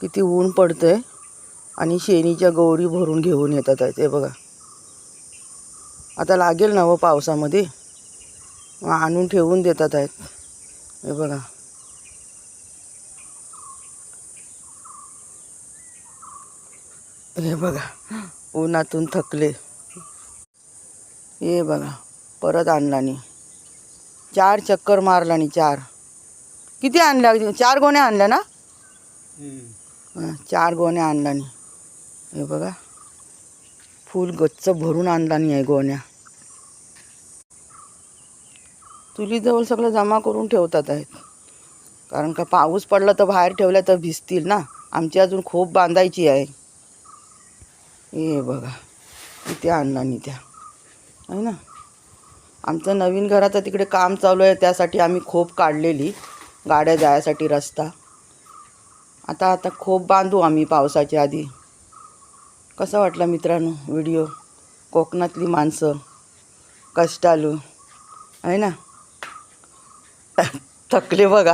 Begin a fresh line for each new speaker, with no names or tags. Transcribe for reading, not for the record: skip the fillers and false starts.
किती ऊन पडतंय आणि शेणीच्या गौरी भरून घेऊन येतात आहेत. हे बघा, आता लागेल ना व पावसामध्ये, मग आणून ठेवून देतात आहेत. हे बघा, हे बघा, उन्हातून थकले. हे बघा, परत आणलानी 4 चक्कर मारलानी. 4 किती आणल्या? 4 गोण्या आणल्या ना? 4 गोण्या आणलानी. हे बघा, फुल गच्च भरून आणलानी आहे गोण्या. चुलीजवळ सगळं जमा करून ठेवतात आहेत, कारण का पाऊस पडला तर बाहेर ठेवल्या तर भिजतील ना. आमची अजून खोप बांधायची आहे. हे बघा, किती आणलानी त्या आहे ना. आमचं नवीन घराचं तिकडे काम चालू आहे, त्यासाठी आम्ही खोप काढलेली गाड्या जायसाठी रस्ता. आता खोप बांधू आम्ही पावसाच्या आधी. कसा वाटला मित्रांनो व्हिडिओ? कोकणातली माणसं कष्टालू आहे ना. थकले बघा.